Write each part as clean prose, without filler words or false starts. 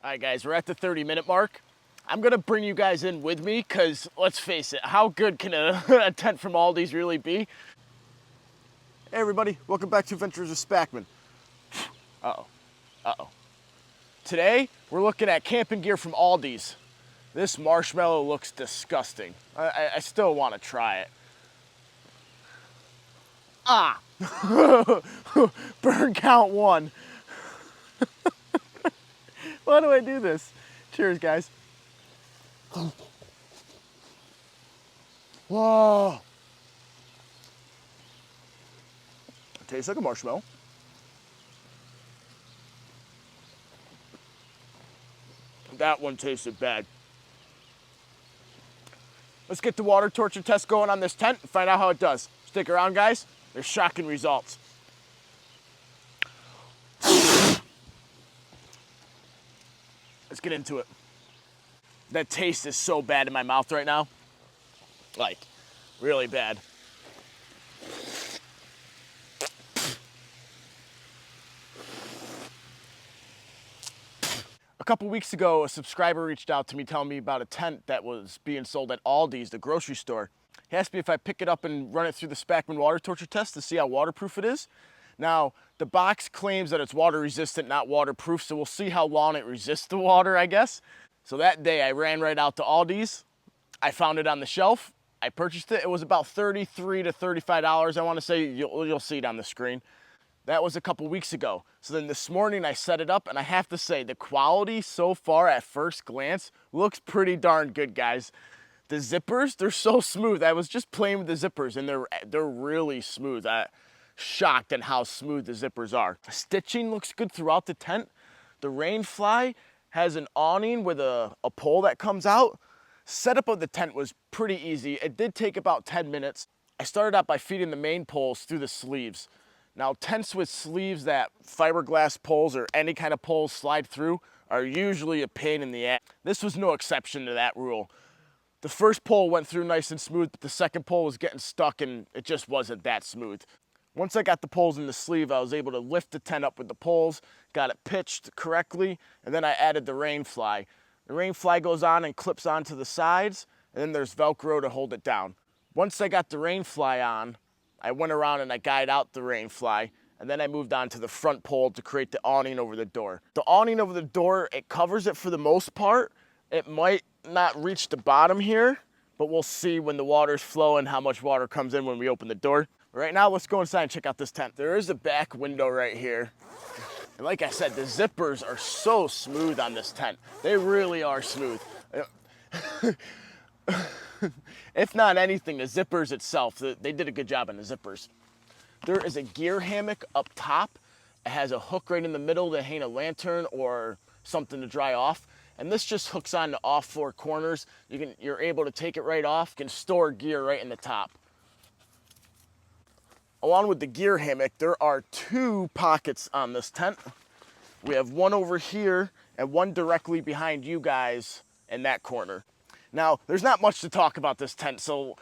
All right, guys, we're at the 30-minute mark. I'm gonna bring you guys in with me because let's face it, how good can a tent from Aldi's really be? Hey everybody, welcome back to Adventures with Spackmann. Uh-oh. Today, we're looking at camping gear from Aldi's. This marshmallow looks disgusting. I still want to try it. Ah! Burn count 1. Why do I do this? Cheers, guys. Whoa! It tastes like a marshmallow. That one tasted bad. Let's get the water torture test going on this tent and find out how it does. Stick around, guys. There's shocking results. Let's get into it. That taste is so bad in my mouth right now. Like, really bad. A couple weeks ago, a subscriber reached out to me telling me about a tent that was being sold at Aldi's, the grocery store. He asked me if I pick it up and run it through the Spackmann water torture test to see how waterproof it is. Now, the box claims that it's water resistant, not waterproof, so we'll see how long it resists the water, I guess. So that day, I ran right out to Aldi's. I found it on the shelf. I purchased it. It was about $33 to $35. I want to say you'll see it on the screen. That was a couple weeks ago. So then this morning I set it up, and I have to say the quality so far at first glance looks pretty darn good, guys. The zippers, they're so smooth. I was just playing with the zippers, and they're really smooth. I'm shocked at how smooth the zippers are. The stitching looks good throughout the tent. The rain fly has an awning with a pole that comes out. Setup of the tent was pretty easy. It did take about 10 minutes. I started out by feeding the main poles through the sleeves. Now, tents with sleeves that fiberglass poles or any kind of poles slide through are usually a pain in the ass. This was no exception to that rule. The first pole went through nice and smooth, but the second pole was getting stuck and it just wasn't that smooth. Once I got the poles in the sleeve, I was able to lift the tent up with the poles, got it pitched correctly, and then I added the rain fly. The rain fly goes on and clips onto the sides, and then there's Velcro to hold it down. Once I got the rain fly on, I went around and I guyed out the rain fly, and then I moved on to the front pole to create the awning over the door. The awning over the door, it covers it for the most part. It might not reach the bottom here, but we'll see when the water's flowing how much water comes in when we open the door. Right now, let's go inside and check out this tent. There is a back window right here. And like I said, the zippers are so smooth on this tent. They really are smooth. If not anything, the zippers itself, they did a good job on the zippers. There is a gear hammock up top. It has a hook right in the middle to hang a lantern or something to dry off. And this just hooks on to all 4 corners. You're able to take it right off. You can store gear right in the top. Along with the gear hammock, there are 2 pockets on this tent. We have one over here and one directly behind you guys in that corner. Now, there's not much to talk about this tent, so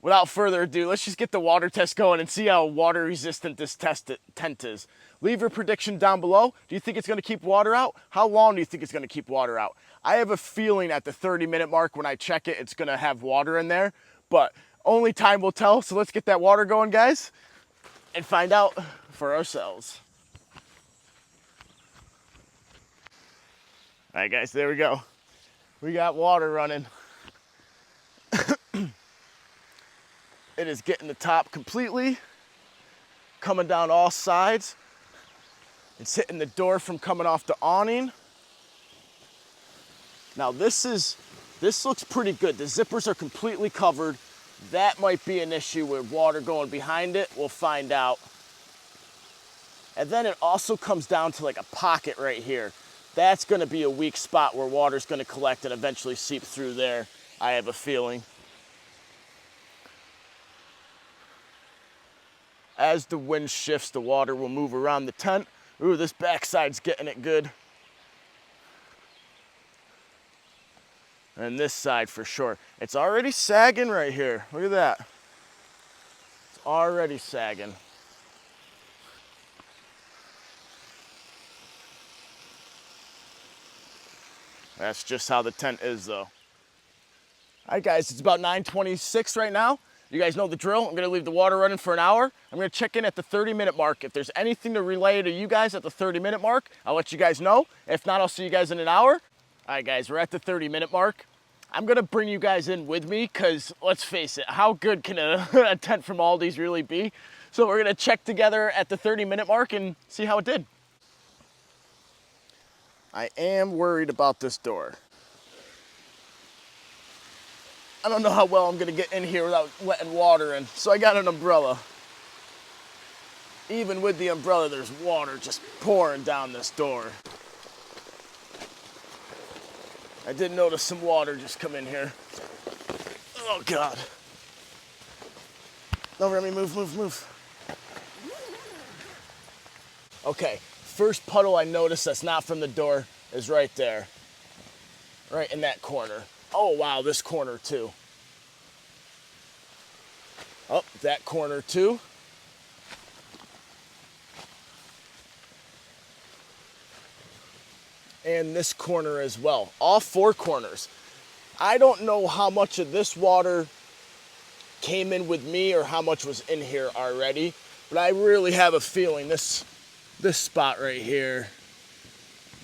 without further ado, let's just get the water test going and see how water resistant this tent is. Leave your prediction down below. Do you think it's going to keep water out? How long do you think it's going to keep water out? I have a feeling at the 30-minute mark when I check it, it's going to have water in there, but only time will tell. So let's get that water going, guys, and find out for ourselves. All right, guys, there we go. We got water running. It is getting the top completely, coming down all sides. It's hitting the door from coming off the awning. Now this looks pretty good. The zippers are completely covered. That might be an issue with water going behind it. We'll find out. And then it also comes down to like a pocket right here. That's gonna be a weak spot where water's gonna collect and eventually seep through there, I have a feeling. As the wind shifts, the water will move around the tent. Ooh, this backside's getting it good. And this side for sure. It's already sagging right here. Look at that. It's already sagging. That's just how the tent is though. All right guys, it's about 9:26 right now. You guys know the drill. I'm gonna leave the water running for an hour. I'm gonna check in at the 30-minute mark. If there's anything to relay to you guys at the 30-minute mark, I'll let you guys know. If not, I'll see you guys in an hour. All right guys, we're at the 30-minute mark. I'm gonna bring you guys in with me because let's face it, how good can a tent from Aldi's really be? So we're gonna check together at the 30-minute mark and see how it did. I am worried about this door. I don't know how well I'm gonna get in here without letting water in, so I got an umbrella. Even with the umbrella, there's water just pouring down this door. I did notice some water just come in here. Oh God. No, Remy, move. Okay, first puddle I noticed that's not from the door is right there. Right in that corner. Oh wow, this corner too. Oh, that corner too. And this corner as well. All four corners. I don't know how much of this water came in with me or how much was in here already, but I really have a feeling this spot right here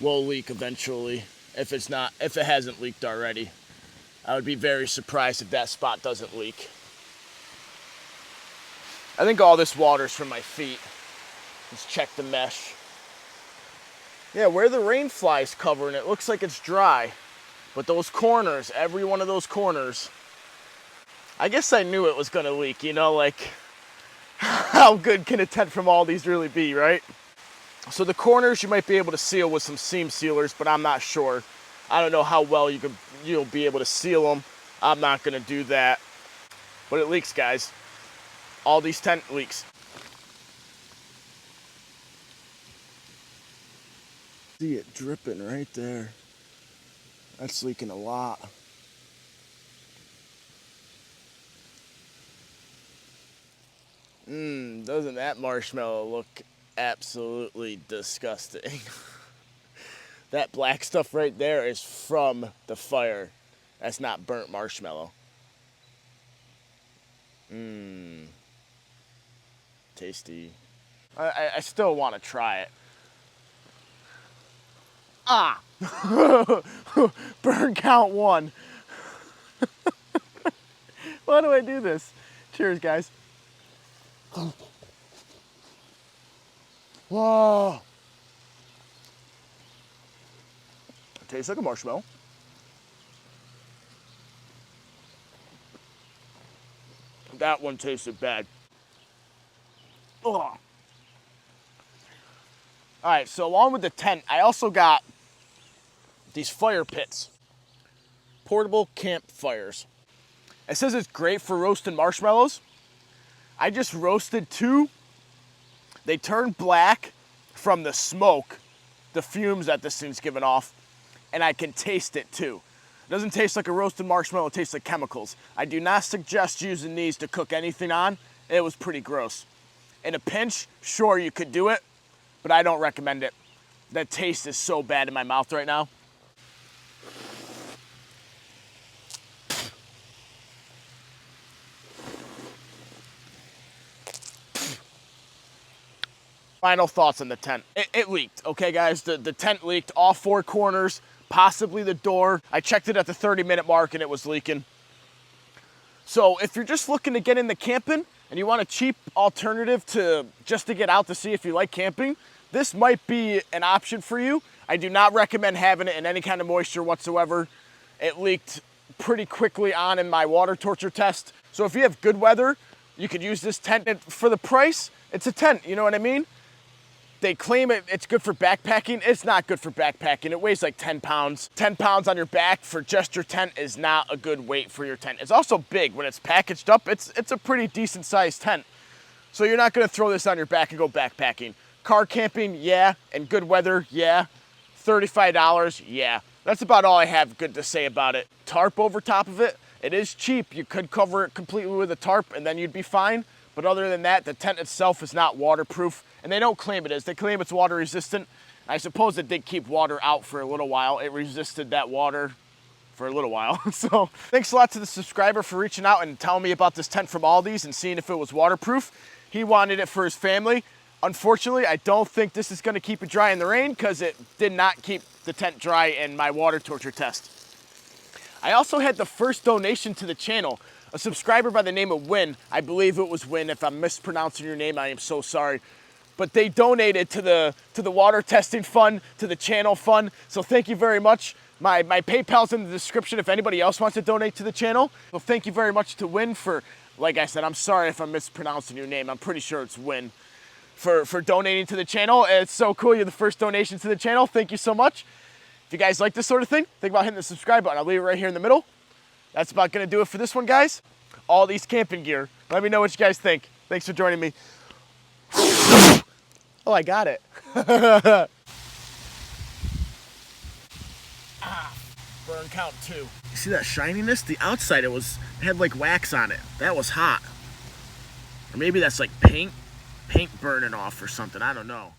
will leak eventually if it hasn't leaked already. I would be very surprised if that spot doesn't leak. I think all this water's from my feet. Let's check the mesh. Yeah, where the rain flies covering it looks like it's dry. But those corners, every one of those corners, I guess I knew it was gonna leak, you know, like how good can a tent from Aldi's really be, right? So the corners you might be able to seal with some seam sealers, but I'm not sure. I don't know how well you'll be able to seal them. I'm not gonna do that. But it leaks, guys. Aldi's tent leaks. See it dripping right there. That's leaking a lot. Doesn't that marshmallow look absolutely disgusting? That black stuff right there is from the fire. That's not burnt marshmallow. Tasty. I still want to try it. Ah! Burn count 1. Why do I do this? Cheers, guys. Whoa! It tastes like a marshmallow. That one tasted bad. Ugh. All right, so along with the tent, I also got these fire pits. Portable campfires. It says it's great for roasting marshmallows. I just roasted 2. They turned black from the smoke, the fumes that this thing's giving off, and I can taste it too. It doesn't taste like a roasted marshmallow, it tastes like chemicals. I do not suggest using these to cook anything on. It was pretty gross. In a pinch, sure you could do it, but I don't recommend it. The taste is so bad in my mouth right now. Final thoughts on the tent. It leaked, okay guys? The tent leaked all 4 corners, possibly the door. I checked it at the 30-minute mark and it was leaking. So if you're just looking to get into camping and you want a cheap alternative to just to get out to see if you like camping, this might be an option for you. I do not recommend having it in any kind of moisture whatsoever. It leaked pretty quickly on in my water torture test. So if you have good weather, you could use this tent. And for the price, it's a tent, you know what I mean? They claim it's good for backpacking. It's not good for backpacking. It weighs like 10 pounds. 10 pounds on your back for just your tent is not a good weight for your tent. It's also big. When it's packaged up, it's a pretty decent sized tent. So you're not gonna throw this on your back and go backpacking. Car camping, yeah. And good weather, yeah. $35, yeah. That's about all I have good to say about it. Tarp over top of it, it is cheap. You could cover it completely with a tarp and then you'd be fine. But other than that, the tent itself is not waterproof. And they don't claim it is. They claim it's water resistant. I suppose it did keep water out for a little while. It resisted that water for a little while. So thanks a lot to the subscriber for reaching out and telling me about this tent from Aldi's and seeing if it was waterproof. He wanted it for his family. Unfortunately, I don't think this is gonna keep it dry in the rain because it did not keep the tent dry in my water torture test. I also had the first donation to the channel. A subscriber by the name of Win, I believe it was Win. If I'm mispronouncing your name, I am so sorry. But they donated to the water testing fund, to the channel fund. So thank you very much. My PayPal's in the description if anybody else wants to donate to the channel. Well, thank you very much to Win for, like I said, I'm sorry if I'm mispronouncing your name. I'm pretty sure it's Win for donating to the channel. It's so cool. You're the first donation to the channel. Thank you so much. If you guys like this sort of thing, think about hitting the subscribe button. I'll leave it right here in the middle. That's about gonna do it for this one, guys. Aldi's camping gear. Let me know what you guys think. Thanks for joining me. Oh, I got it. Burn count 2. You see that shininess? The outside, it had like wax on it. That was hot. Or maybe that's like paint burning off or something. I don't know.